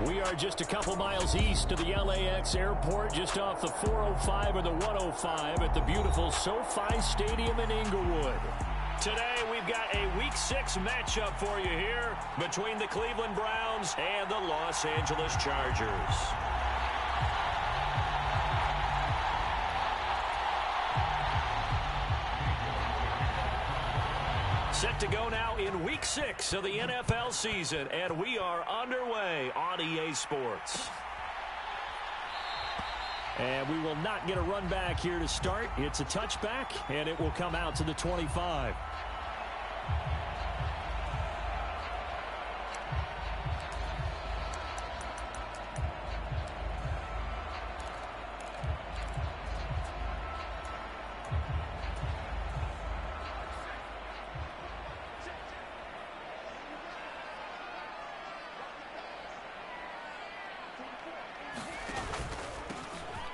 We are just a couple miles east of the LAX airport, just off the 405 or the 105 at the beautiful SoFi Stadium in Inglewood. Today, we've got a Week 6 matchup for you here between the Cleveland Browns and the Los Angeles Chargers. Set to go now in Week 6 of the NFL season, and we are underway on EA Sports. And we will not get a run back here to start. It's a touchback, and it will come out to the 25.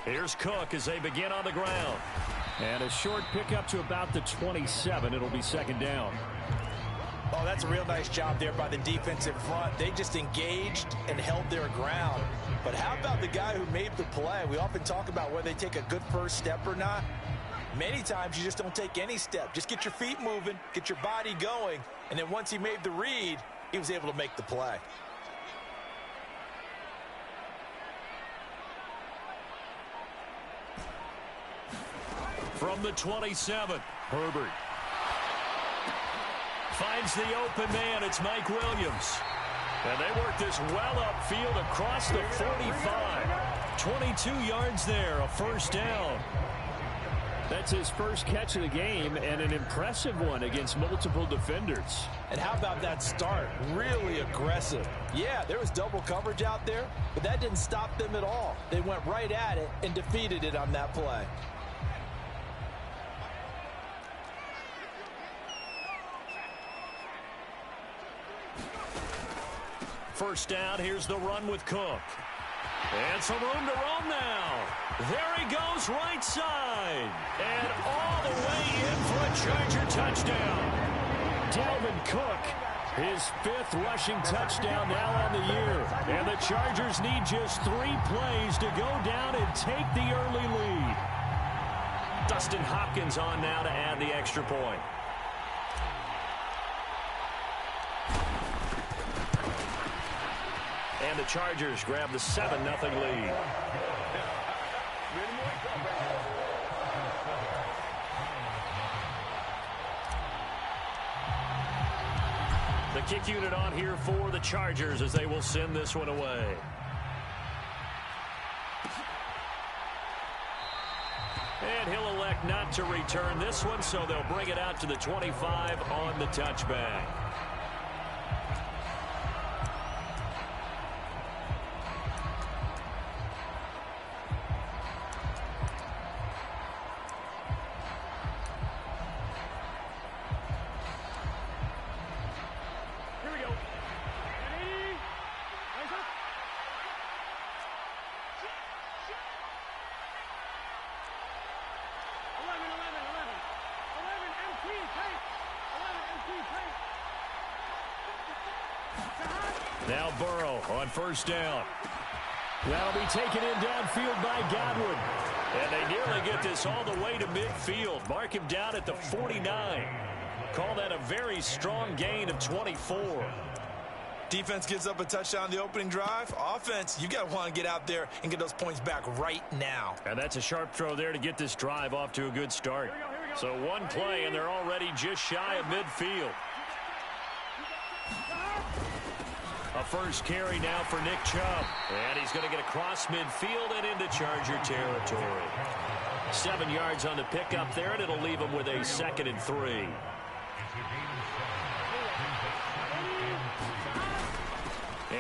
Here's Cook as they begin on the ground. And a short pickup to about the 27. It'll be second down. Oh, that's a real nice job there by the defensive front. They just engaged and held their ground. But how about the guy who made the play? We often talk about whether they take a good first step or not. Many times you just don't take any step. Just get your feet moving, get your body going, and then once he made the read, he was able to make the play. From the 27, Herbert finds the open man. It's Mike Williams. And they work this well upfield across the 45. 22 yards there, a first down. That's his first catch of the game, and an impressive one against multiple defenders. And how about that start? Really aggressive. Yeah, there was double coverage out there, but that didn't stop them at all. They went right at it and defeated it on that play. First down, here's the run with Cook. And some room to roam now. There he goes, right side. And all the way in for a Charger touchdown. Dalvin Cook, his 5th rushing touchdown now on the year. And the Chargers need just 3 plays to go down and take the early lead. Dustin Hopkins on now to add the extra point. And the Chargers grab the 7-0 lead. The kick unit on here for the Chargers as they will send this one away. And he'll elect not to return this one, so they'll bring it out to the 25 on the touchback. Now Burrow on first down. That'll be taken in downfield by Godwin. And they nearly get this all the way to midfield. Mark him down at the 49. Call that a very strong gain of 24. Defense gives up a touchdown on the opening drive. Offense, you got to want to get out there and get those points back right now. And that's a sharp throw there to get this drive off to a good start. So one play, and they're already just shy of midfield. A first carry now for Nick Chubb. And he's going to get across midfield and into Charger territory. 7 yards on the pickup there, and it'll leave him with a 2nd and 3.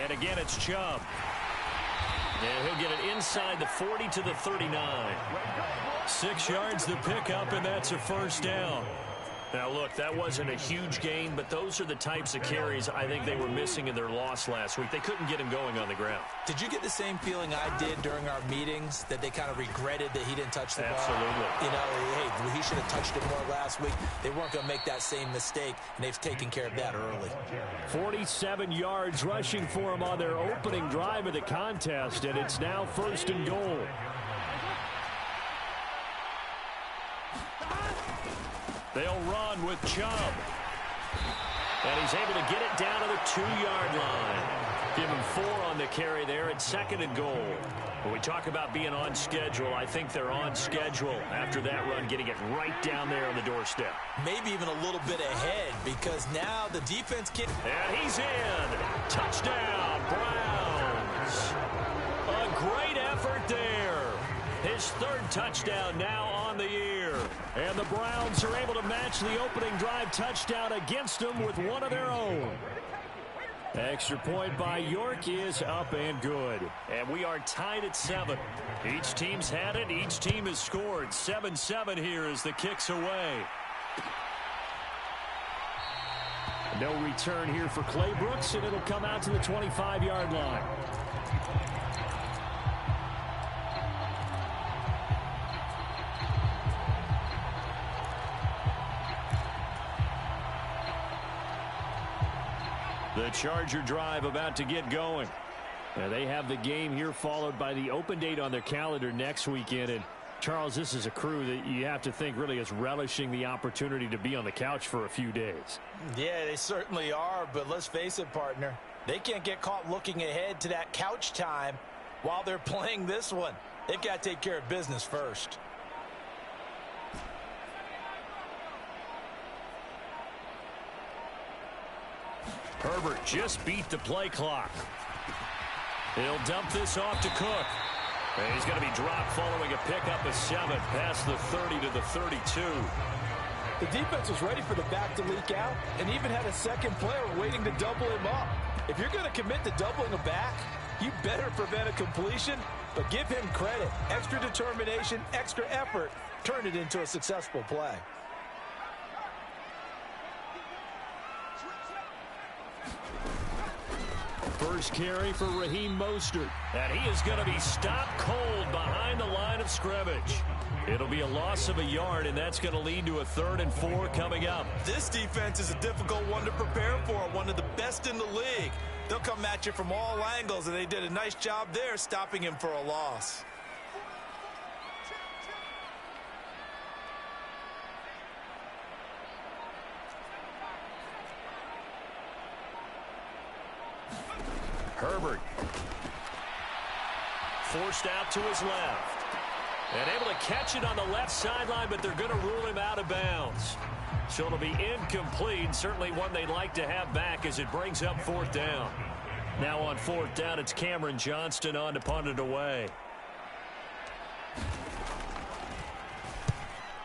And again, it's Chubb. And he'll get it inside the 40 to the 39. 6 yards the pickup, and that's a first down. Now, look, that wasn't a huge gain, but those are the types of carries I think they were missing in their loss last week. They couldn't get him going on the ground. Did you get the same feeling I did during our meetings, that they kind of regretted that he didn't touch the ball? Absolutely. You know, hey, he should have touched it more last week. They weren't going to make that same mistake, and they've taken care of that early. 47 yards rushing for him on their opening drive of the contest, and it's now 1st and goal. They'll run with Chubb. And he's able to get it down to the 2-yard line. Give him 4 on the carry there at 2nd and goal. When we talk about being on schedule, I think they're on schedule after that run, getting it right down there on the doorstep. Maybe even a little bit ahead, because now the defense can... And he's in. Touchdown, Browns. A great effort there. His 3rd touchdown now on the year. And the Browns are able to match the opening drive touchdown against them with one of their own. Extra point by York is up and good. And we are tied at 7. Each team's had it. Each team has scored. 7-7 here as the kick's away. No return here for Clay Brooks, and it'll come out to the 25-yard line. The Charger drive about to get going. Now they have the game here followed by the open date on their calendar next weekend. And Charles, this is a crew that you have to think really is relishing the opportunity to be on the couch for a few days. Yeah, they certainly are, but let's face it, partner. They can't get caught looking ahead to that couch time while they're playing this one. They've got to take care of business first. Herbert just beat the play clock. He'll dump this off to Cook. And he's going to be dropped following a pickup of 7 past the 30 to the 32. The defense was ready for the back to leak out and even had a second player waiting to double him up. If you're going to commit to doubling a back, you better prevent a completion, but give him credit. Extra determination, extra effort, turned it into a successful play. First carry for Raheem Mostert. And he is going to be stopped cold behind the line of scrimmage. It'll be a loss of a yard, and that's going to lead to a 3rd and 4 coming up. This defense is a difficult one to prepare for, one of the best in the league. They'll come at you from all angles, and they did a nice job there stopping him for a loss. Herbert forced out to his left. And able to catch it on the left sideline, but they're going to rule him out of bounds. So it'll be incomplete. Certainly one they'd like to have back as it brings up 4th down. Now on 4th down, it's Cameron Johnston on to punt it away.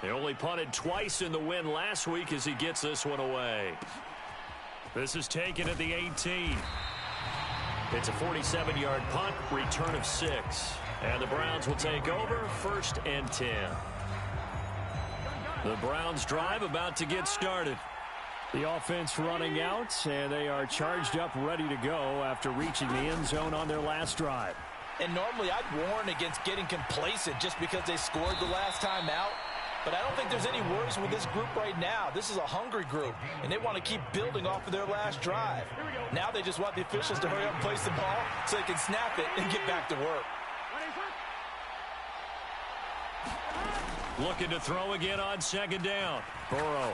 They only punted twice in the win last week as he gets this one away. This is taken at the 18. It's a 47-yard punt, return of 6. And the Browns will take over, 1st and 10. The Browns drive about to get started. The offense running out, and they are charged up, ready to go after reaching the end zone on their last drive. And normally I'd warn against getting complacent just because they scored the last time out. But I don't think there's any worries with this group right now. This is a hungry group, and they want to keep building off of their last drive. Now they just want the officials to hurry up and place the ball so they can snap it and get back to work. Looking to throw again on 2nd down. Burrow.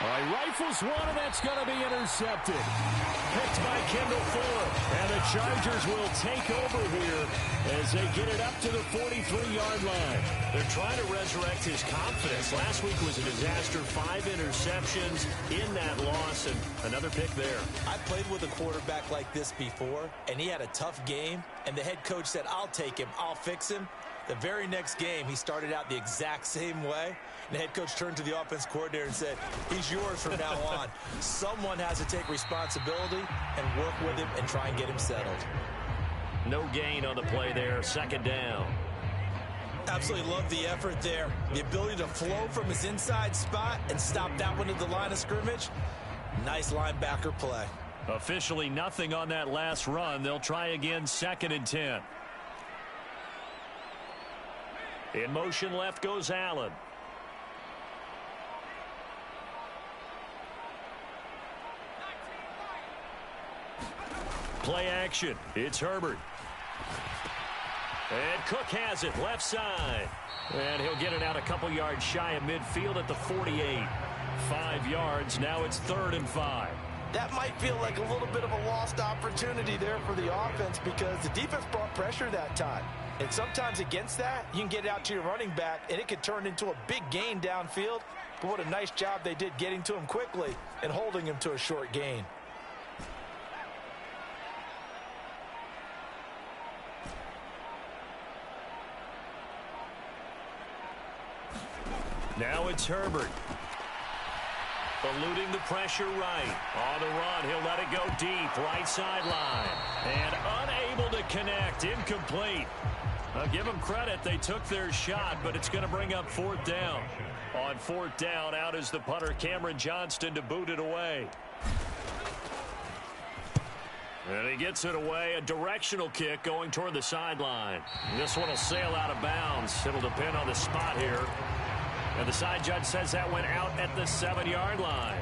All right, rifles one, and that's going to be intercepted. Picked by Kendall Fuller. And the Chargers will take over here as they get it up to the 43-yard line. They're trying to resurrect his confidence. Last week was a disaster. 5 interceptions in that loss, and another pick there. I played with a quarterback like this before, and he had a tough game, and the head coach said, I'll take him, I'll fix him. The very next game, he started out the exact same way. And the head coach turned to the offense coordinator and said, he's yours from now on. Someone has to take responsibility and work with him and try and get him settled. No gain on the play there. 2nd down. Absolutely love the effort there. The ability to flow from his inside spot and stop that one at the line of scrimmage. Nice linebacker play. Officially nothing on that last run. They'll try again, 2nd and 10. In motion left goes Allen. Play action. It's Herbert. And Cook has it left side. And he'll get it out a couple yards shy of midfield at the 48. 5 yards. Now it's 3rd and 5. That might feel like a little bit of a lost opportunity there for the offense because the defense brought pressure that time. And sometimes against that, you can get it out to your running back, and it could turn into a big gain downfield. But what a nice job they did getting to him quickly and holding him to a short gain. Now it's Herbert. Eluding the pressure right. On the run, he'll let it go deep. Right sideline. And unable to connect. Incomplete. I'll give them credit. They took their shot, but it's going to bring up 4th down. On 4th down, out is the punter, Cameron Johnston, to boot it away. And he gets it away. A directional kick going toward the sideline. This one will sail out of bounds. It'll depend on the spot here. And the side judge says that went out at the 7-yard line.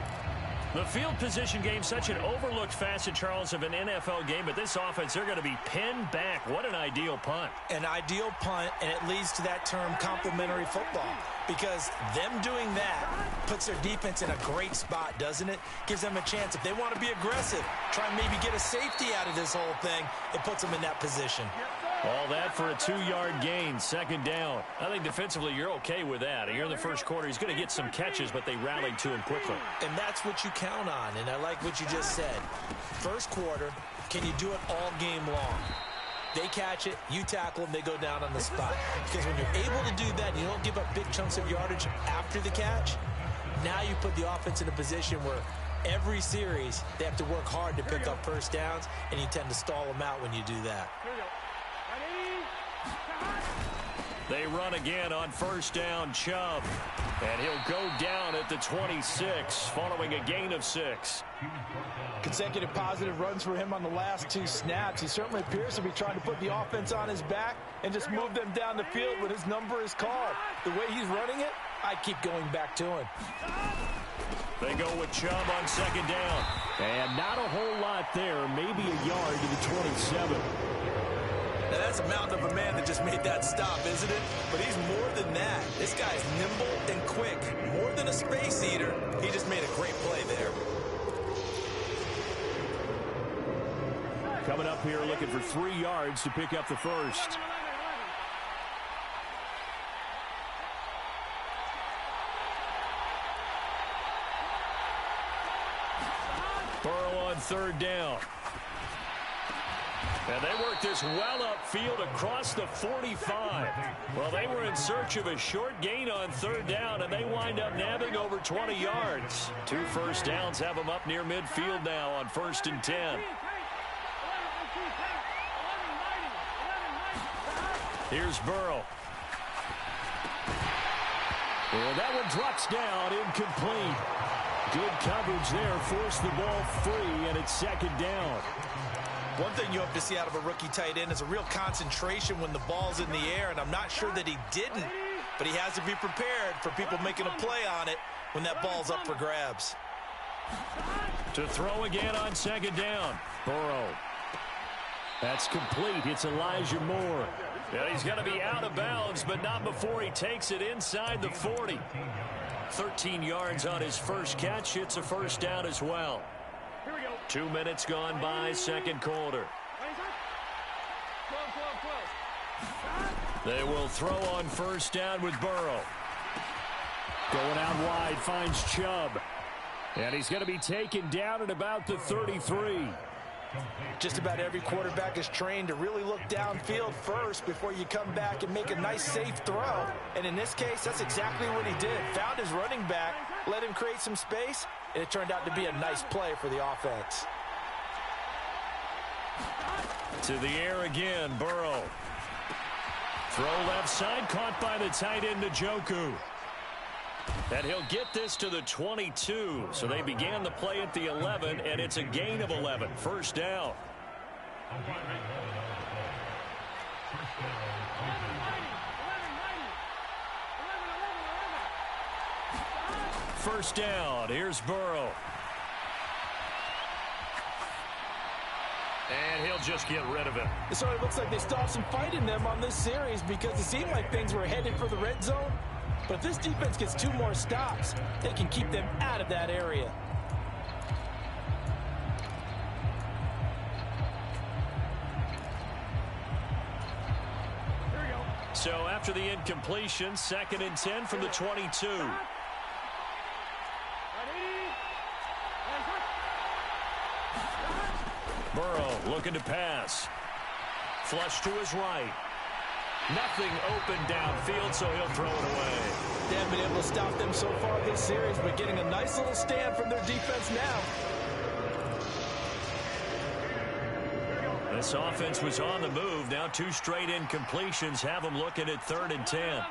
The field position game, such an overlooked facet, Charles, of an NFL game. But this offense, they're going to be pinned back. What an ideal punt. An ideal punt, and it leads to that term complementary football. Because them doing that puts their defense in a great spot, doesn't it? Gives them a chance. If they want to be aggressive, try and maybe get a safety out of this whole thing, it puts them in that position. All that for a 2-yard gain, 2nd down. I think defensively you're okay with that. Here in the first quarter, he's going to get some catches, but they rallied to him quickly. And that's what you count on, and I like what you just said. First quarter, can you do it all game long? They catch it, you tackle them, they go down on the spot. Because when you're able to do that, you don't give up big chunks of yardage after the catch. Now you put the offense in a position where every series they have to work hard to pick up first downs, and you tend to stall them out when you do that. They run again on 1st down, Chubb. And he'll go down at the 26 following a gain of 6. Consecutive positive runs for him on the last 2 snaps. He certainly appears to be trying to put the offense on his back and just move them down the field when his number is called. The way he's running it, I keep going back to him. They go with Chubb on 2nd down. And not a whole lot there, maybe a yard to the 27. Now that's a mountain of a man that just made that stop, isn't it? But he's more than that. This guy's nimble and quick. More than a space eater, he just made a great play there. Coming up here looking for 3 yards to pick up the first. Burrow on 3rd down. And they work this well upfield across the 45. Well, they were in search of a short gain on 3rd down, and they wind up nabbing over 20 yards. 2 first downs have them up near midfield now on 1st and 10. Here's Burrow. And that one drops down, incomplete. Good coverage there, forced the ball free, and it's 2nd down. One thing you hope to see out of a rookie tight end is a real concentration when the ball's in the air, and I'm not sure that he didn't, but he has to be prepared for people making a play on it when that ball's up for grabs. To throw again on 2nd down. Burrow. That's complete. It's Elijah Moore. Yeah, he's going to be out of bounds, but not before he takes it inside the 40. 13 yards on his first catch. It's a first down as well. 2 minutes gone by, 2nd quarter. They will throw on 1st down with Burrow. Going out wide, finds Chubb. And he's going to be taken down at about the 33. Just about every quarterback is trained to really look downfield first before you come back and make a nice, safe throw. And in this case, that's exactly what he did. Found his running back, let him create some space, and it turned out to be a nice play for the offense. To the air again, Burrow. Throw left side, caught by the tight end, Njoku. And he'll get this to the 22. So they began the play at the 11, and it's a gain of 11. First down. First down. Here's Burrow. And he'll just get rid of it. So it looks like they stopped some fight in them on this series because it seemed like things were headed for the red zone. But if this defense gets 2 more stops, they can keep them out of that area. So after the incompletion, 2nd and 10 from the 22. Burrow looking to pass. Flush to his right. Nothing open downfield, so he'll throw it away. They haven't been able to stop them so far this series, but getting a nice little stand from their defense now. This offense was on the move. Now 2 straight incompletions have them looking at 3rd and 10.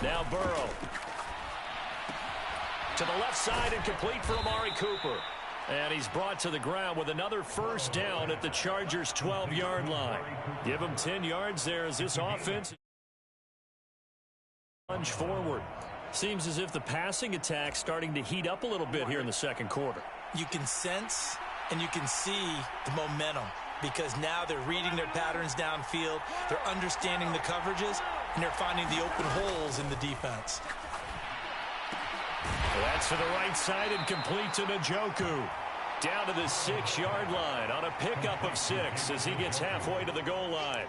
Now Burrow. To the left side and complete for Amari Cooper. And he's brought to the ground with another first down at the Chargers' 12-yard line. Give him 10 yards there as this offense plunge forward. Seems as if the passing attack's starting to heat up a little bit here in the second quarter. You can sense and you can see the momentum because now they're reading their patterns downfield, they're understanding the coverages, and they're finding the open holes in the defense. That's to the right side and complete to Njoku. Down to the 6-yard line on a pickup of 6 as he gets halfway to the goal line.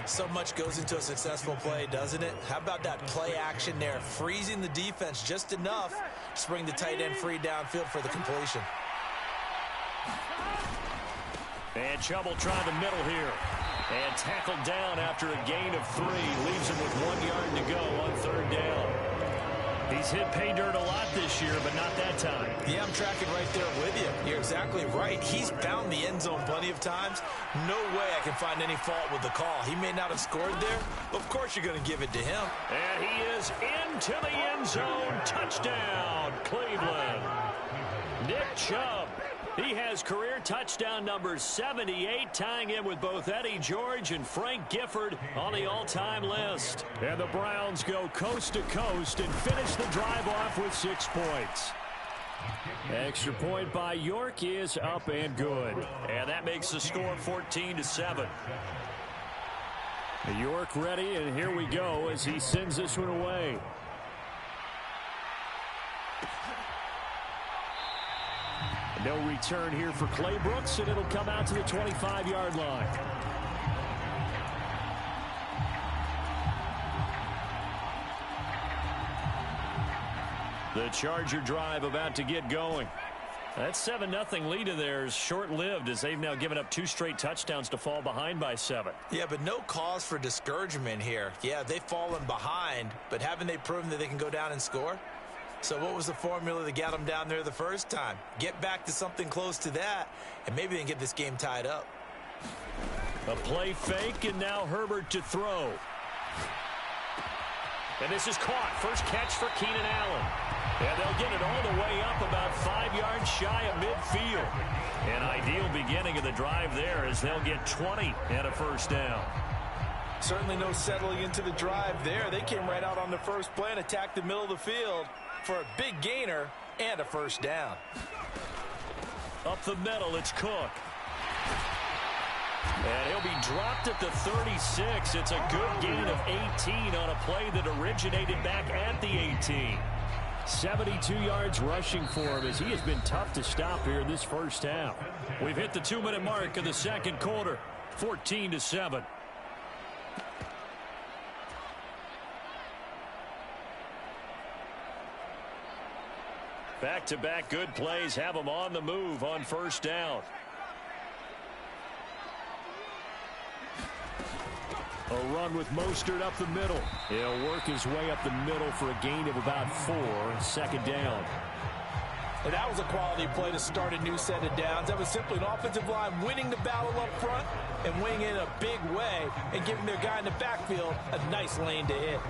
So much goes into a successful play, doesn't it? How about that play action there, freezing the defense just enough to bring the tight end free downfield for the completion. And Chubb try the middle here. And tackled down after a gain of 3. Leaves him with 1 yard to go on 3rd down. He's hit pay dirt a lot this year, but not that time. Yeah, I'm tracking right there with you. You're exactly right. He's found the end zone plenty of times. No way I can find any fault with the call. He may not have scored there, but of course you're going to give it to him. And he is into the end zone. Touchdown, Cleveland. Nick Chubb. He has career touchdown number 78, tying him with both Eddie George and Frank Gifford on the all-time list. And the Browns go coast to coast and finish the drive off with 6 points. Extra point by York is up and good. And that makes the score 14-7. York ready, and here we go as he sends this one away. No return here for Clay Brooks, and it'll come out to the 25-yard line. The Charger drive about to get going. That 7-0 lead of theirs short-lived as they've now given up 2 straight touchdowns to fall behind by 7. Yeah, but no cause for discouragement here. Yeah, they've fallen behind, but haven't they proven that they can go down and score? So what was the formula that got them down there the first time? Get back to something close to that, and maybe they can get this game tied up. A play fake, and now Herbert to throw. And this is caught. First catch for Keenan Allen. And they'll get it all the way up about 5 yards shy of midfield. An ideal beginning of the drive there as they'll get 20 and a first down. Certainly no settling into the drive there. They came right out on the first play and attacked the middle of the field for a big gainer and a first down. Up the middle, it's Cook. And he'll be dropped at the 36. It's a good gain of 18 on a play that originated back at the 18. 72 yards rushing for him as he has been tough to stop here in this first half. We've hit the 2-minute mark of the second quarter, 14-7. Back-to-back good plays have them on the move on first down. A run with Mostert up the middle. He'll work his way up the middle for a gain of about 4. Second down. And that was a quality play to start a new set of downs. That was simply an offensive line winning the battle up front and winning it in a big way and giving their guy in the backfield a nice lane to hit.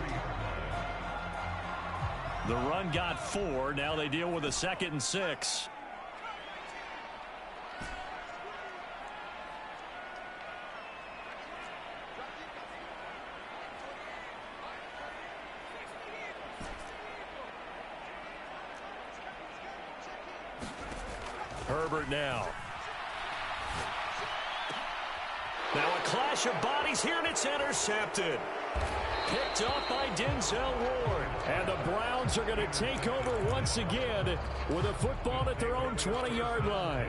The run got 4. Now they deal with a 2nd and 6. Herbert now. Now a clash of bodies here, and it's intercepted. Picked up by Denzel Ward. And the Browns are going to take over once again with a football at their own 20-yard line.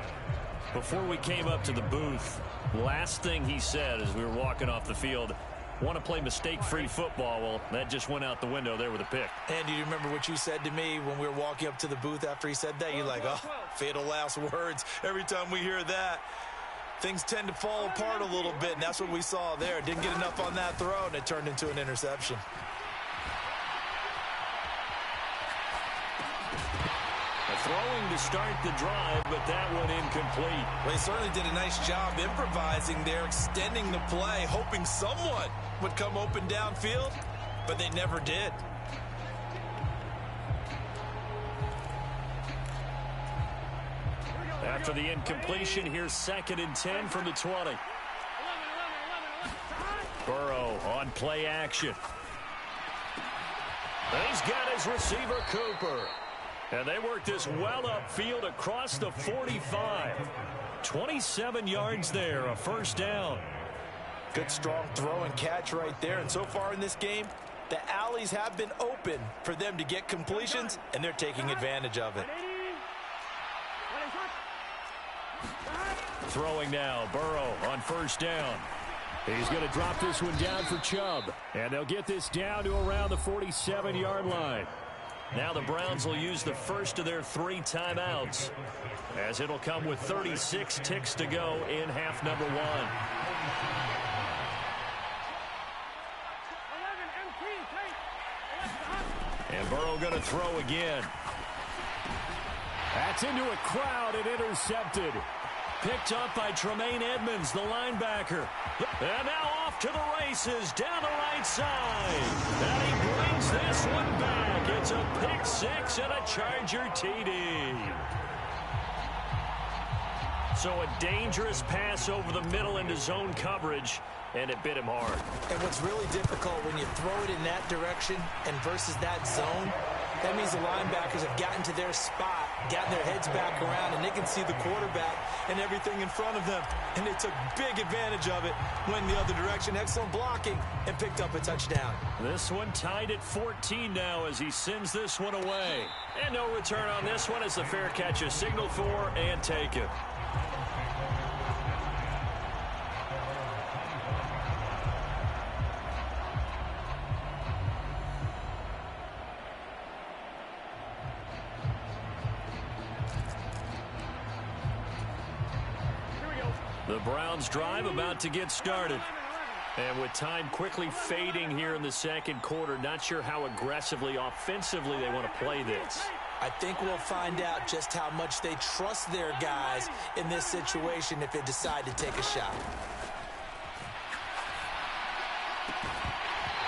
Before we came up to the booth, last thing he said as we were walking off the field, want to play mistake-free football. Well, that just went out the window there with a pick. And do you remember what you said to me when we were walking up to the booth after he said that? You're like, oh, fatal last words. Every time we hear that, things tend to fall apart a little bit, and that's what we saw there. Didn't get enough on that throw, and it turned into an interception. Throwing to start the drive, but that one incomplete. Well, he certainly did a nice job improvising there, extending the play, hoping someone would come open downfield, but they never did. After the incompletion, here's 2nd and 10 from the 20. Burrow on play action. And he's got his receiver, Cooper. And they work this well upfield across the 45. 27 yards there, a first down. Good strong throw and catch right there. And so far in this game, the alleys have been open for them to get completions, and they're taking advantage of it. Throwing now, Burrow on first down. He's going to drop this one down for Chubb. And they'll get this down to around the 47-yard line. Now the Browns will use the first of their 3 timeouts, as it'll come with 36 ticks to go in half number 1. And Burrow going to throw again. That's into a crowd and intercepted. Picked up by Tremaine Edmonds, the linebacker. And now off to the races down the right side. And he brings this one back. It's a pick 6 and a Charger TD. So a dangerous pass over the middle into zone coverage, and it bit him hard. And what's really difficult when you throw it in that direction and versus that zone, that means the linebackers have gotten to their spot, gotten their heads back around, and they can see the quarterback and everything in front of them. And they took big advantage of it, went the other direction. Excellent blocking, and picked up a touchdown. This one tied at 14 now as he sends this one away. And no return on this one as the fair catch is signaled for and taken. The Browns drive about to get started. And with time quickly fading here in the second quarter, not sure how aggressively, offensively they want to play this. I think we'll find out just how much they trust their guys in this situation if they decide to take a shot.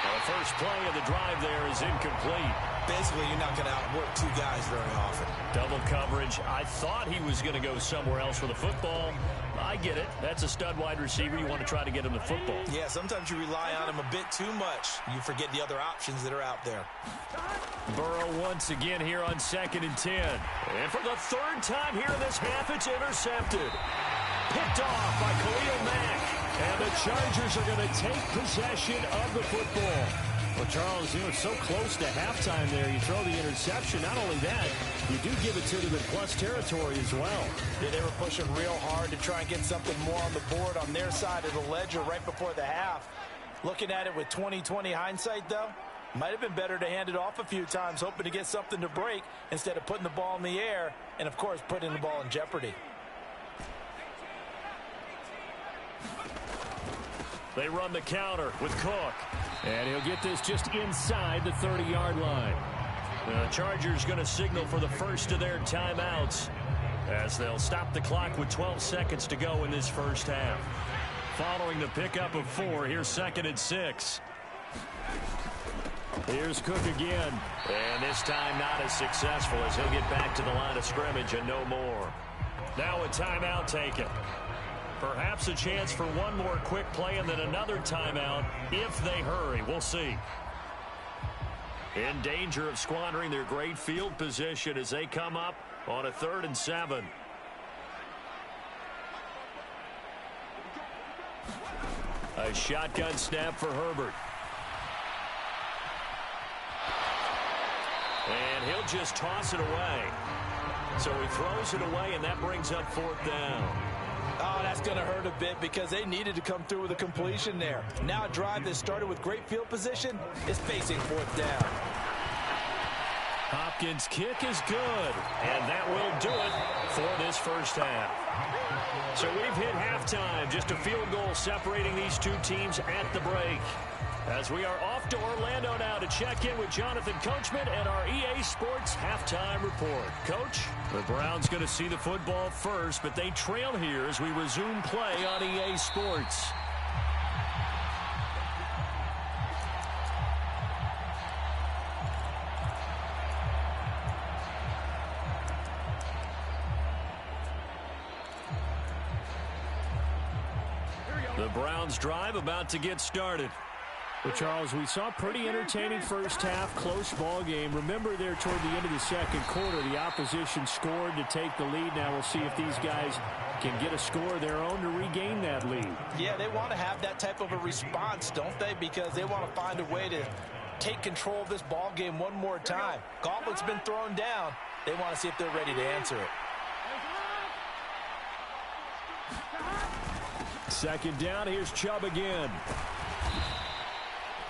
The first play of the drive there is incomplete. Basically, you're not going to outwork 2 guys very often. Double coverage. I thought he was going to go somewhere else for the football. I get it. That's a stud wide receiver. You want to try to get him the football. Yeah, sometimes you rely on him a bit too much. You forget the other options that are out there. Burrow once again here on 2nd and 10. And for the 3rd time here in this half, it's intercepted. Picked off by Khalil Mack. And the Chargers are going to take possession of the football. Well, Charles, you know, it's so close to halftime there. You throw the interception. Not only that, you do give it to them in plus territory as well. Yeah, they were pushing real hard to try and get something more on the board on their side of the ledger right before the half. Looking at it with 20/20 hindsight, though, might have been better to hand it off a few times, hoping to get something to break instead of putting the ball in the air and, of course, putting the ball in jeopardy. They run the counter with Cook. And he'll get this just inside the 30-yard line. The Chargers going to signal for the first of their timeouts as they'll stop the clock with 12 seconds to go in this first half. Following the pickup of 4, here's 2nd and 6. Here's Cook again. And this time not as successful as he'll get back to the line of scrimmage and no more. Now a timeout taken. Perhaps a chance for one more quick play and then another timeout if they hurry. We'll see. In danger of squandering their great field position as they come up on a 3rd and 7. A shotgun snap for Herbert. And he'll just toss it away. So he throws it away, and that brings up 4th down. Oh, that's going to hurt a bit because they needed to come through with a completion there. Now a drive that started with great field position is facing 4th down. Hopkins' kick is good, and that will do it for this first half. So we've hit halftime, just a field goal separating these two teams at the break. As we are off to Orlando now to check in with Jonathan Coachman and our EA Sports halftime report. Coach, the Browns going to see the football first, but they trail here as we resume play on EA Sports. The Browns drive about to get started. Well, Charles, we saw a pretty entertaining first half, close ball game. Remember there toward the end of the second quarter, the opposition scored to take the lead. Now we'll see if these guys can get a score of their own to regain that lead. Yeah, they want to have that type of a response, don't they? Because they want to find a way to take control of this ball game one more time. Gauntlet's been thrown down. They want to see if they're ready to answer it. 2nd down, here's Chubb again.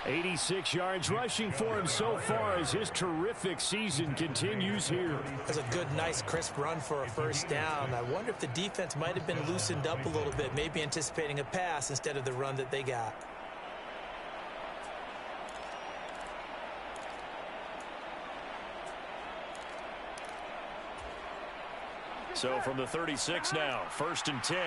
86 yards rushing for him so far as his terrific season continues here. That's a good, nice, crisp run for a first down. I wonder if the defense might have been loosened up a little bit, maybe anticipating a pass instead of the run that they got. So from the 36 now, 1st and 10.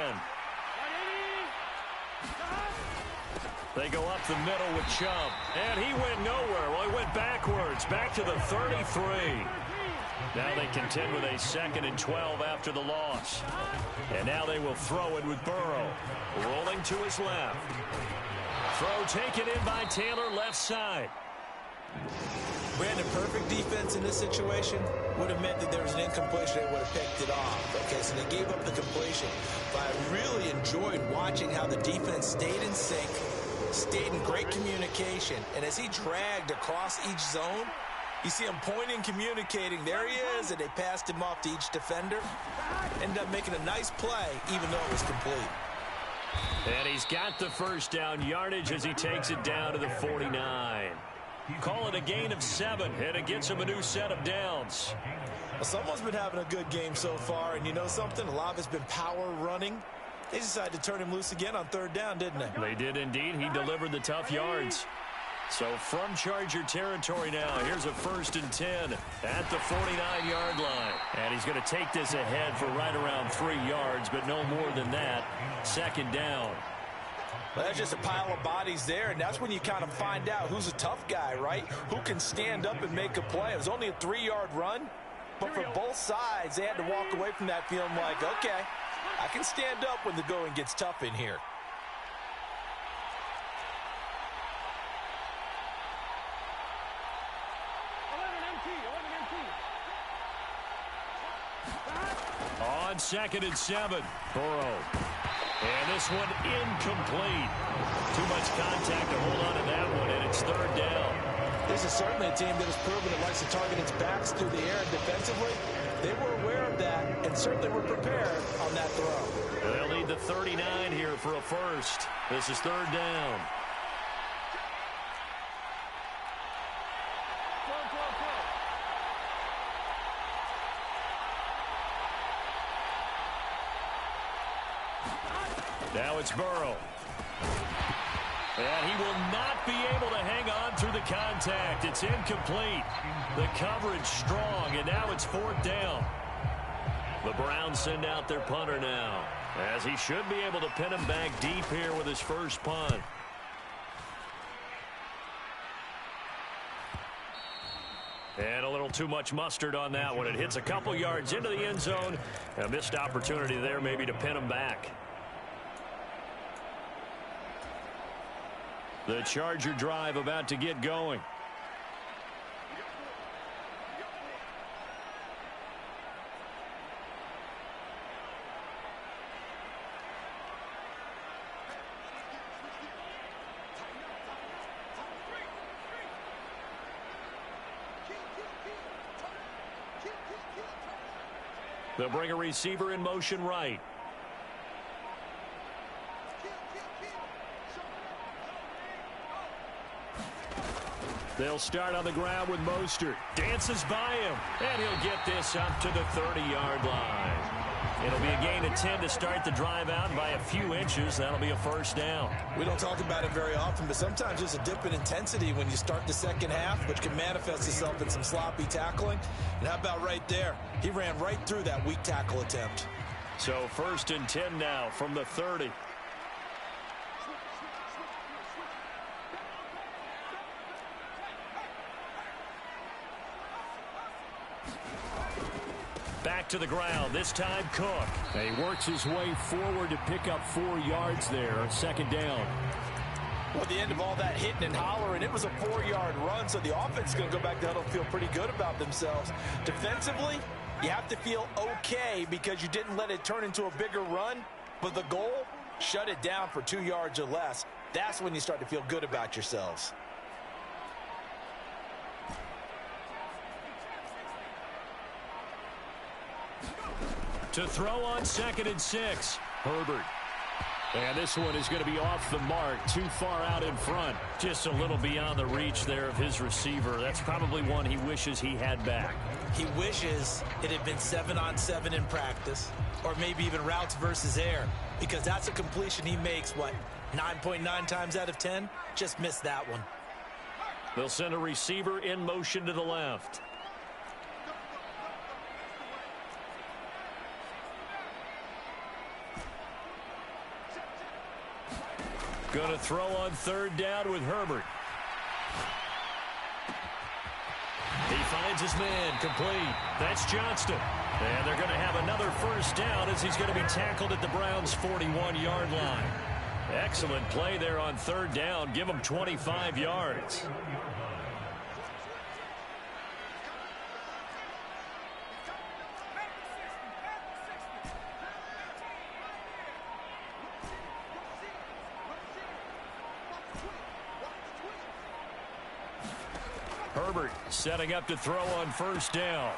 They go up the middle with Chubb. And he went nowhere. Well, he went backwards, back to the 33. Now they contend with a 2nd and 12 after the loss. And now they will throw it with Burrow. Rolling to his left. Throw taken in by Taylor, left side. Brandon, perfect defense in this situation would have meant that there was an incompletion. They would have picked it off. Okay, so they gave up the completion. But I really enjoyed watching how the defense stayed in sync, stayed in great communication. And as he dragged across each zone, you see him pointing, communicating. There he is, and they passed him off to each defender. Ended up making a nice play, even though it was complete. And he's got the first down yardage as he takes it down to the 49. Call it a gain of 7, and it gets him a new set of downs. Well, someone's been having a good game so far, and you know something? A lot of it's been power running. They decided to turn him loose again on 3rd down, didn't they? They did indeed. He delivered the tough yards. So from Charger territory now, here's a 1st and 10 at the 49-yard line. And he's going to take this ahead for right around 3 yards, but no more than that. 2nd down. Well, that's just a pile of bodies there, and that's when you kind of find out who's a tough guy, right? Who can stand up and make a play. It was only a 3-yard run, but for both sides, they had to walk away from that feeling like, okay, I can stand up when the going gets tough in here. On 2nd and 7, Burrow. And this one incomplete. Too much contact to hold on to that one, and it's 3rd down. This is certainly a team that has proven it likes to target its backs through the air and defensively. They were aware of that and certainly were prepared on that throw. They'll need the 39 here for a first. This is 3rd down. Now it's Burrow. And he will not be able to hang on through the contact. It's incomplete. The coverage strong, and now it's 4th down. The Browns send out their punter now, as he should be able to pin him back deep here with his first punt. And a little too much mustard on that one. It hits a couple yards into the end zone. A missed opportunity there maybe to pin him back. The Charger drive about to get going. They'll bring a receiver in motion right. They'll start on the ground with Mostert. Dances by him, and he'll get this up to the 30-yard line. It'll be a gain of 10 to start the drive out, and by a few inches, that'll be a first down. We don't talk about it very often, but sometimes there's a dip in intensity when you start the second half, which can manifest itself in some sloppy tackling. And how about right there? He ran right through that weak tackle attempt. So 1st and 10 now from the 30. Back to the ground, this time Cook. And he works his way forward to pick up 4 yards there, 2nd down. Well, at the end of all that hitting and hollering, it was a 4-yard run, so the offense is going to go back to huddle and feel pretty good about themselves. Defensively, you have to feel okay because you didn't let it turn into a bigger run, but the goal, shut it down for 2 yards or less. That's when you start to feel good about yourselves. To throw on 2nd and 6. Herbert. And this one is going to be off the mark, too far out in front. Just a little beyond the reach there of his receiver. That's probably one he wishes he had back. He wishes it had been 7-on-7 in practice, or maybe even routes versus air, because that's a completion he makes, 9.9 times out of 10? Just missed that one. They'll send a receiver in motion to the left. Going to throw on 3rd down with Herbert. He finds his man, complete. That's Johnston. And they're going to have another first down as he's going to be tackled at the Browns' 41-yard line. Excellent play there on 3rd down. Give him 25 yards. Herbert setting up to throw on 1st down.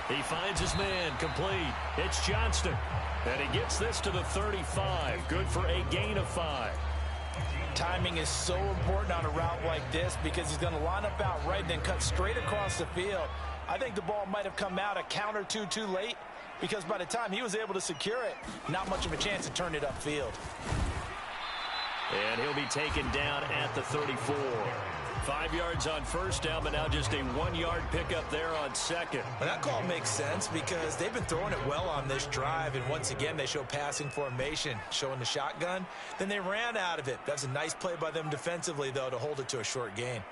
He finds his man, complete. It's Johnston. And he gets this to the 35. Good for a gain of 5. Timing is so important on a route like this because he's going to line up out right and then cut straight across the field. I think the ball might have come out a count or two too late because by the time he was able to secure it, not much of a chance to turn it upfield. And he'll be taken down at the 34. 5 yards on 1st down, but now just a 1-yard pickup there on 2nd. Well, that call makes sense because they've been throwing it well on this drive, and once again they show passing formation, showing the shotgun. Then they ran out of it. That's a nice play by them defensively, though, to hold it to a short gain.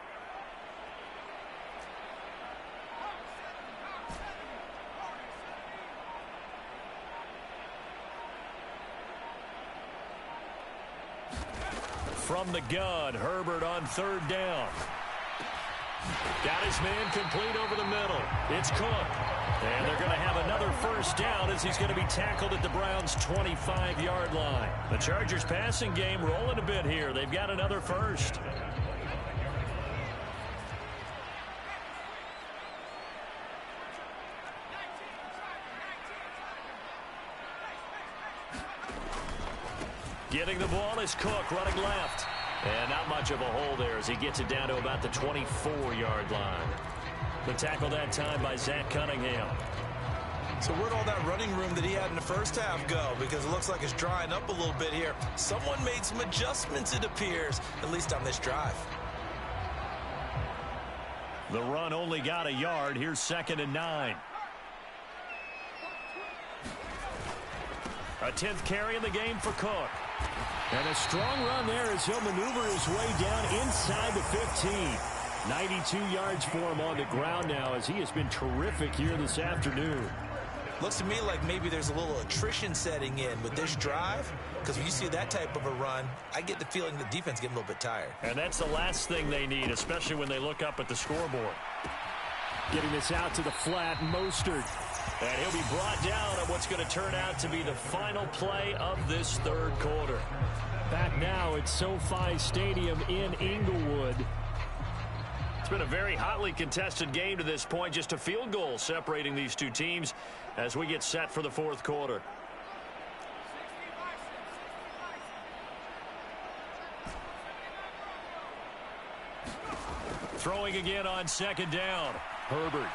From the gun, Herbert on 3rd down. Got his man complete over the middle. It's Cook. And they're going to have another first down as he's going to be tackled at the Browns' 25-yard line. The Chargers passing game rolling a bit here. They've got another first. Getting the ball is Cook running left. And not much of a hole there as he gets it down to about the 24-yard line. The tackle that time by Zach Cunningham. So where'd all that running room that he had in the first half go? Because it looks like it's drying up a little bit here. Someone made some adjustments, it appears, at least on this drive. The run only got a yard. Here's 2nd and 9. A 10th carry in the game for Cook. And a strong run there as he'll maneuver his way down inside the 15. 92 yards for him on the ground now as he has been terrific here this afternoon. Looks to me like maybe there's a little attrition setting in with this drive, because when you see that type of a run, I get the feeling the defense getting a little bit tired. And that's the last thing they need, especially when they look up at the scoreboard. Getting this out to the flat, Mostert. And he'll be brought down on what's going to turn out to be the final play of this third quarter. Back now at SoFi Stadium in Inglewood. It's been a very hotly contested game to this point. Just a field goal separating these two teams as we get set for the fourth quarter. Throwing again on 2nd down. Herbert.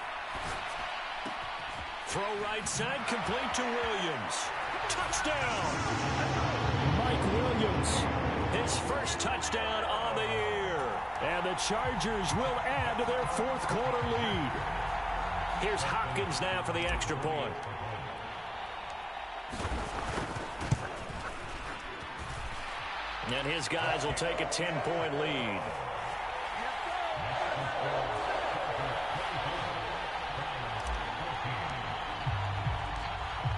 Throw right side, complete to Williams. Touchdown! Mike Williams. His first touchdown on the year. And the Chargers will add to their fourth quarter lead. Here's Hopkins now for the extra point. And his guys will take a 10-point lead.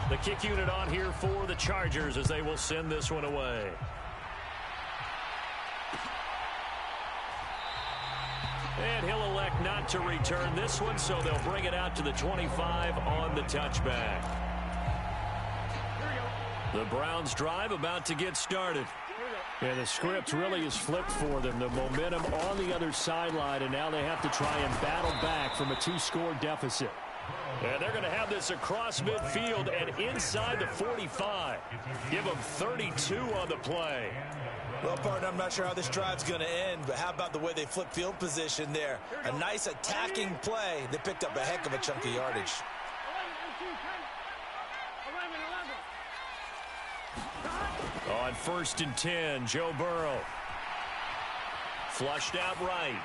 The kick unit on here for the Chargers as they will send this one away. And he'll elect not to return this one, so they'll bring it out to the 25 on the touchback. The Browns drive about to get started. Yeah, the script really is flipped for them. The momentum on the other sideline, and now they have to try and battle back from a 2-score deficit. And they're going to have this across midfield and inside the 45. Give them 32 on the play. Well, partner, I'm not sure how this drive's going to end, but how about the way they flip field position there? A nice attacking play. They picked up a heck of a chunk of yardage. On 1st and 10, Joe Burrow. Flushed out right.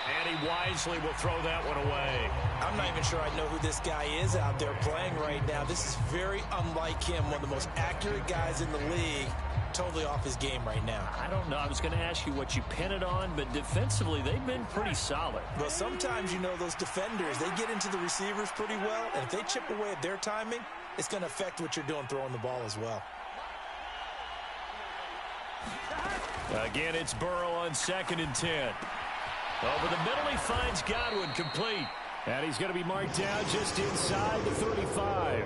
And he wisely will throw that one away. I'm not even sure I know who this guy is out there playing right now. This is very unlike him, one of the most accurate guys in the league. Totally off his game right now. I don't know. I was going to ask you what you pin it on, but defensively, they've been pretty solid. Well, sometimes, you know, those defenders, they get into the receivers pretty well, and if they chip away at their timing, it's going to affect what you're doing throwing the ball as well. Again, it's Burrow on 2nd and 10. Over the middle, he finds Godwin, complete. And he's going to be marked down just inside the 35.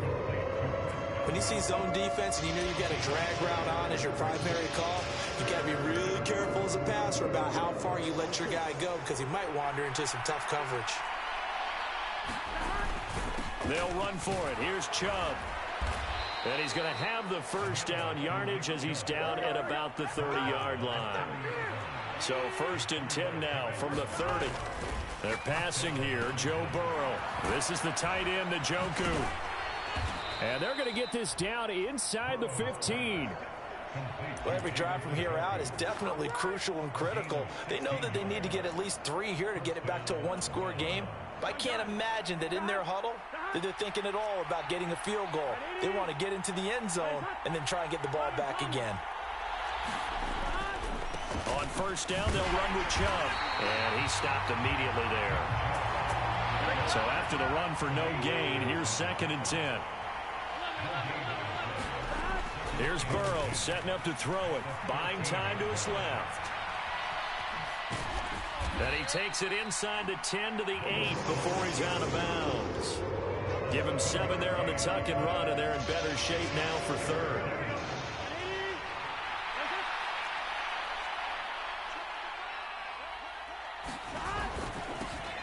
When you see zone defense and you know you've got a drag route on as your primary call, you got to be really careful as a passer about how far you let your guy go, because he might wander into some tough coverage. They'll run for it. Here's Chubb. And he's going to have the first down yardage as he's down at about the 30-yard line. So 1st and 10 now from the 30. They're passing here, Joe Burrow. This is the tight end, Njoku. And they're going to get this down inside the 15. Well, every drive from here out is definitely crucial and critical. They know that they need to get at least 3 here to get it back to a 1-score game. But I can't imagine that in their huddle that they're thinking at all about getting a field goal. They want to get into the end zone and then try and get the ball back again. On 1st down, they'll run with Chubb. And he stopped immediately there. So after the run for no gain, here's 2nd and 10. Here's Burrow setting up to throw it. Buying time to his left. And he takes it inside the 10 to the 8 before he's out of bounds. Give him 7 there on the tuck and run, and they're in better shape now for 3rd.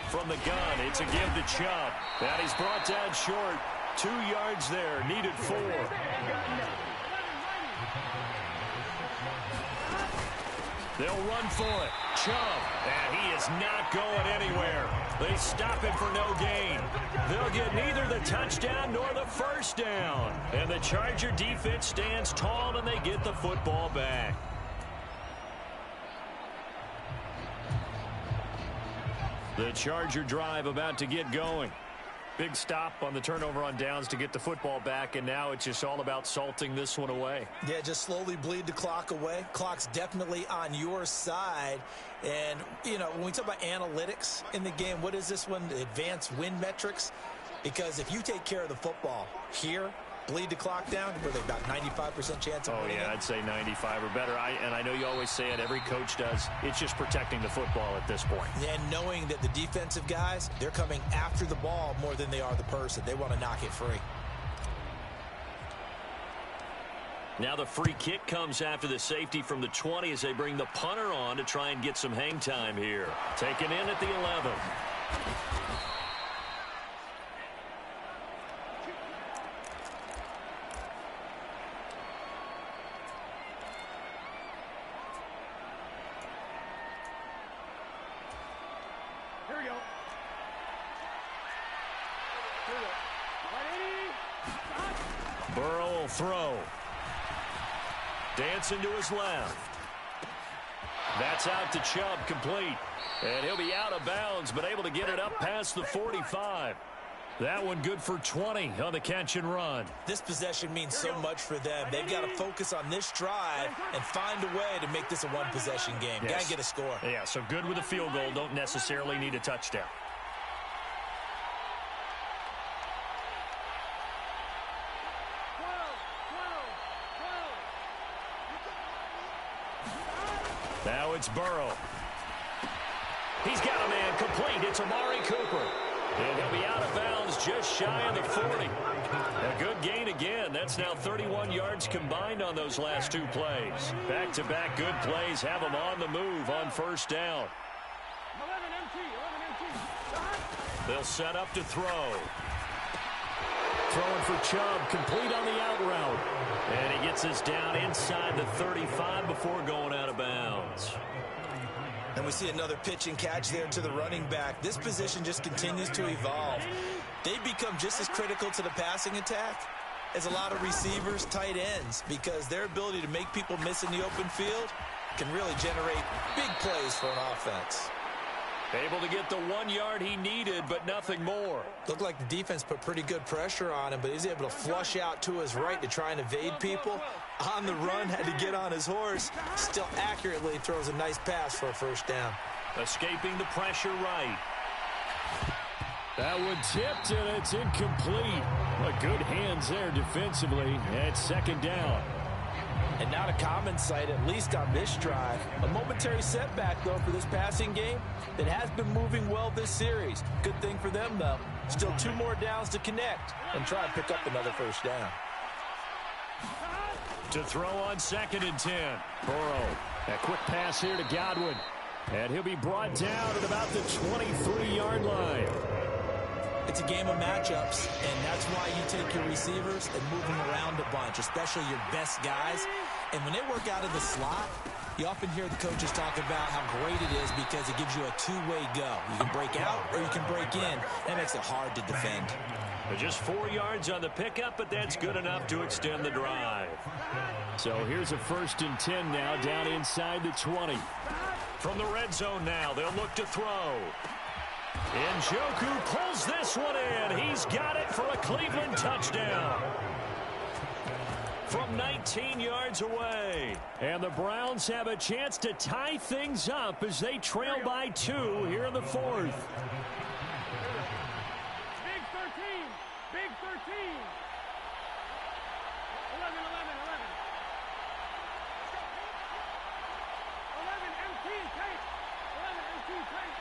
From the gun, it's a give to Chubb. And he's brought down short. 2 yards there, needed 4. They'll run for it. Chubb, and he is not going anywhere. They stop it for no gain. They'll get neither the touchdown nor the first down. And the Charger defense stands tall, and they get the football back. The Charger drive about to get going. Big stop on the turnover on downs to get the football back, and now it's just all about salting this one away. Yeah, just slowly bleed the clock away. Clock's definitely on your side. And, you know, when we talk about analytics in the game, what is this one? Advanced win metrics? Because if you take care of the football here, bleed the clock down, were they about 95% chance of winning it? I'd say 95 or better. And I know you always say it, every coach does. It's just protecting the football at this point. And knowing that the defensive guys, they're coming after the ball more than they are the person. They want to knock it free. Now the free kick comes after the safety from the 20 as they bring the punter on to try and get some hang time here. Taken in at the 11. Burrow will throw. Dancing to his left. That's out to Chubb, complete. And he'll be out of bounds, but able to get it up past the 45. That one good for 20 on the catch and run. This possession means so much for them. They've got to focus on this drive and find a way to make this a one-possession game. Yes. Got to get a score. Yeah, so good with a field goal. Don't necessarily need a touchdown. Now it's Burrow. He's got a man complete. It's Amari Cooper. And he'll be out of bounds just shy of the 40. A good gain again. That's now 31 yards combined on those last two plays. Back-to-back good plays have them on the move on first down. They'll set up to throw. Throwing for Chubb, complete on the out route. And he gets us down inside the 35 before going out of bounds. And we see another pitch and catch there to the running back. This position just continues to evolve. They become just as critical to the passing attack as a lot of receivers, tight ends, because their ability to make people miss in the open field can really generate big plays for an offense. Able to get the 1 yard he needed, but nothing more. Looked like the defense put pretty good pressure on him, but he's able to flush out to his right to try and evade people. On the run, had to get on his horse. Still accurately throws a nice pass for a first down. Escaping the pressure right. That one tipped, and it's incomplete. But good hands there defensively at second down. And not a common sight, at least on this drive. A momentary setback, though, for this passing game that has been moving well this series. Good thing for them, though. Still 2 more downs to connect and try and pick up another first down. To throw on 2nd and 10. Burrow, a quick pass here to Godwin. And he'll be brought down at about the 23-yard line. It's a game of matchups, and that's why you take your receivers and move them around a bunch, especially your best guys. And when they work out of the slot, you often hear the coaches talk about how great it is because it gives you a two-way go. You can break out or you can break in. That makes it hard to defend. But just 4 yards on the pickup, but that's good enough to extend the drive. So here's a 1st and 10 now down inside the 20. From the red zone now, they'll look to throw. Njoku pulls this one in. He's got it for a Cleveland touchdown. From 19 yards away. And the Browns have a chance to tie things up as they trail by 2 here in the 4th. Big 13. Big 13. 11, empty tape. 11, empty tape.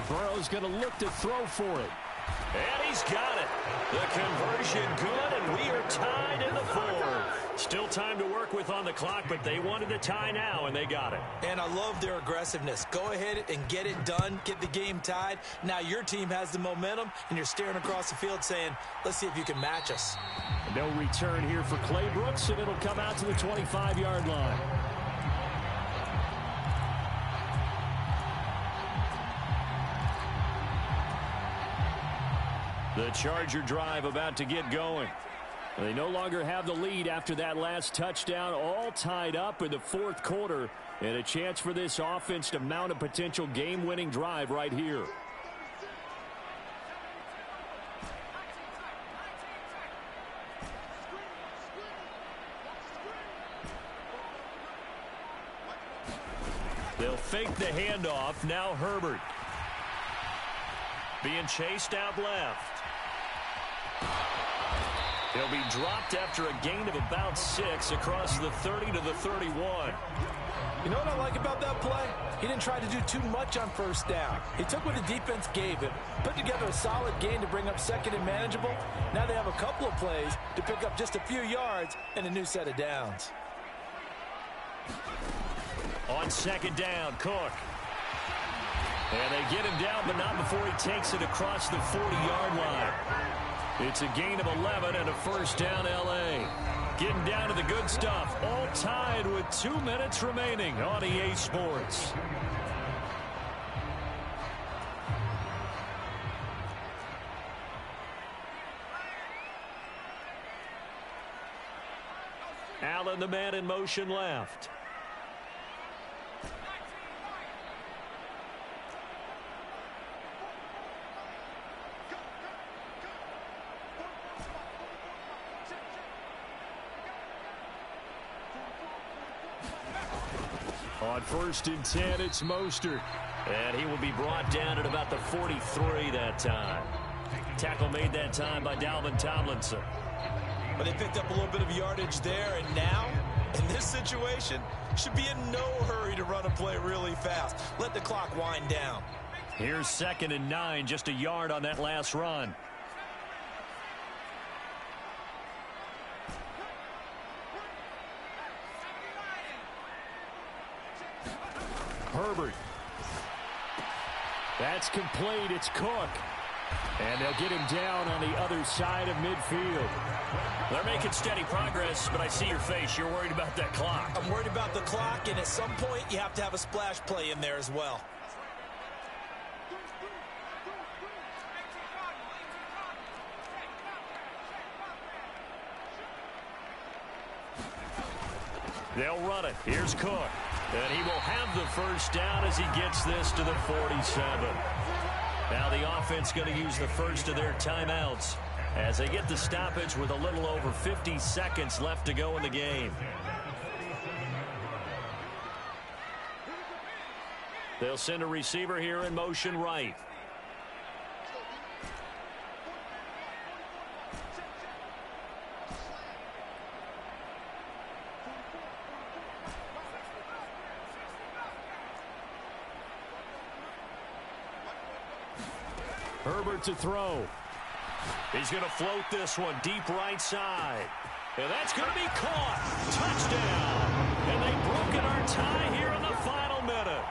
Burrow's going to look to throw for it. And he's got it. The conversion good, and we are tied in the 4th. Still time to work with on the clock, but they wanted a tie now, and they got it. And I love their aggressiveness. Go ahead and get it done, get the game tied. Now your team has the momentum, and you're staring across the field saying, let's see if you can match us. No return here for Clay Brooks, and it'll come out to the 25-yard line. The Charger drive about to get going. They no longer have the lead after that last touchdown, all tied up in the fourth quarter, and a chance for this offense to mount a potential game-winning drive right here. They'll fake the handoff. Now Herbert. Being chased out left. He'll be dropped after a gain of about 6 across the 30 to the 31. You know what I like about that play? He didn't try to do too much on first down. He took what the defense gave him, put together a solid gain to bring up second and manageable. Now they have a couple of plays to pick up just a few yards and a new set of downs. On second down, Cook. And they get him down, but not before he takes it across the 40-yard line. It's a gain of 11 and a first down, L.A. Getting down to the good stuff. All tied with 2 minutes remaining on EA Sports. Allen, the man in motion left. On 1st and 10, it's Mostert. And he will be brought down at about the 43 that time. Tackle made that time by Dalvin Tomlinson. But they picked up a little bit of yardage there, and now, in this situation, should be in no hurry to run a play really fast. Let the clock wind down. Here's 2nd and 9, just a yard on that last run. Herbert. That's complete. It's Cook. And they'll get him down on the other side of midfield. They're making steady progress, but I see your face. You're worried about that clock. I'm worried about the clock, and at some point, you have to have a splash play in there as well. They'll run it. Here's Cook. And he will have the first down as he gets this to the 47. Now the offense going to use the first of their timeouts as they get the stoppage with a little over 50 seconds left to go in the game. They'll send a receiver here in motion right. Herbert to throw. He's going to float this one deep right side. And that's going to be caught. Touchdown. And they've broken our tie here in the final minute.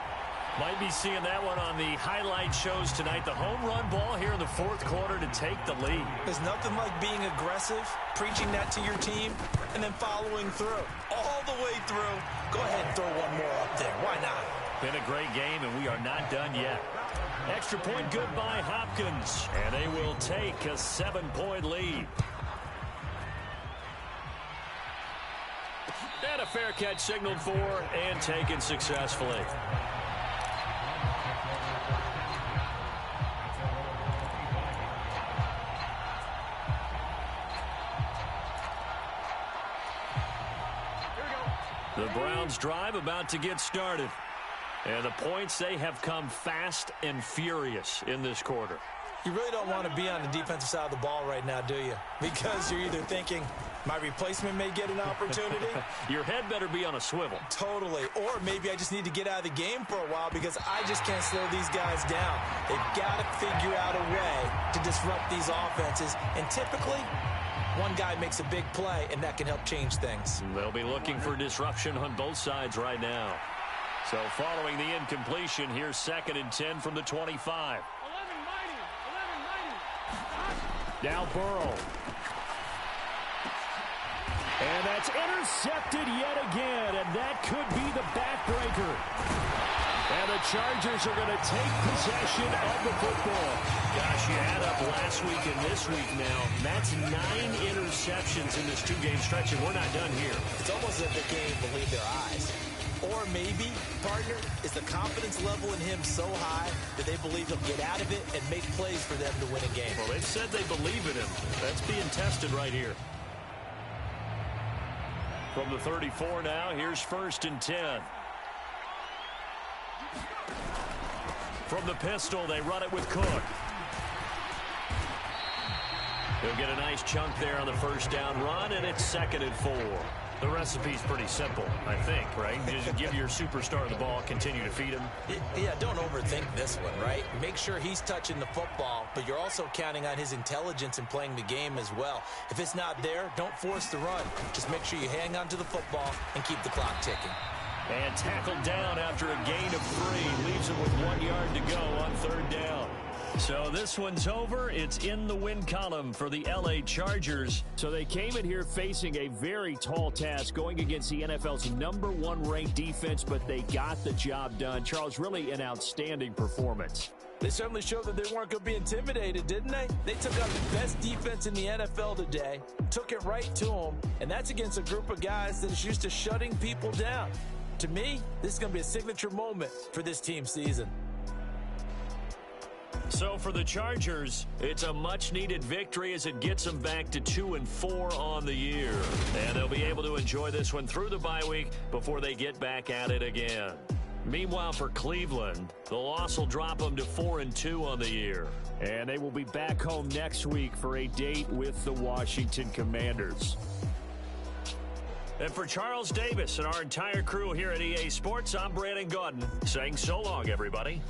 Might be seeing that one on the highlight shows tonight. The home run ball here in the fourth quarter to take the lead. There's nothing like being aggressive, preaching that to your team, and then following through. All the way through. Go ahead and throw one more up there. Why not? Been a great game, and we are not done yet. Extra point good by Hopkins, and they will take a 7-point lead. And a fair catch signaled for and taken successfully. The Browns drive about to get started. And the points, they have come fast and furious in this quarter. You really don't want to be on the defensive side of the ball right now, do you? Because you're either thinking, my replacement may get an opportunity. Your head better be on a swivel. Totally. Or maybe I just need to get out of the game for a while because I just can't slow these guys down. They've got to figure out a way to disrupt these offenses. And typically, One guy makes a big play, and that can help change things. They'll be looking for disruption on both sides right now. So following the incompletion, here's 2nd and 10 from the 25. 11-90. Now Burrow. And that's intercepted yet again, and that could be the backbreaker. And the Chargers are going to take possession of the football. Gosh, you add up last week and this week now. That's 9 interceptions in this 2-game stretch, and we're not done here. It's almost as if they can't even believe their eyes. Or maybe, partner, is the confidence level in him so high that they believe he'll get out of it and make plays for them to win a game. Well, they've said they believe in him. That's being tested right here. From the 34 now, here's 1st and 10. From the pistol, they run it with Cook. He'll get a nice chunk there on the 1st down run, and it's 2nd and 4. The recipe's pretty simple, I think, right? Just give your superstar the ball, continue to feed him. Yeah, don't overthink this one, right? Make sure he's touching the football, but you're also counting on his intelligence in playing the game as well. If it's not there, don't force the run. Just make sure you hang on to the football and keep the clock ticking. And tackled down after a gain of 3. Leaves him with 1 yard to go on 3rd down. So this one's over. It's in the win column for the L.A. Chargers. So they came in here facing a very tall task, going against the NFL's #1 ranked defense, but they got the job done. Charles, really an outstanding performance. They certainly showed that they weren't going to be intimidated, didn't they? They took out the best defense in the NFL today, took it right to them, and that's against a group of guys that is used to shutting people down. To me, this is going to be a signature moment for this team's season. So for the Chargers, it's a much-needed victory as it gets them back to 2-4 on the year. And they'll be able to enjoy this one through the bye week before they get back at it again. Meanwhile, for Cleveland, the loss will drop them to 4-2 on the year. And they will be back home next week for a date with the Washington Commanders. And for Charles Davis and our entire crew here at EA Sports, I'm Brandon Gaudin saying so long, everybody.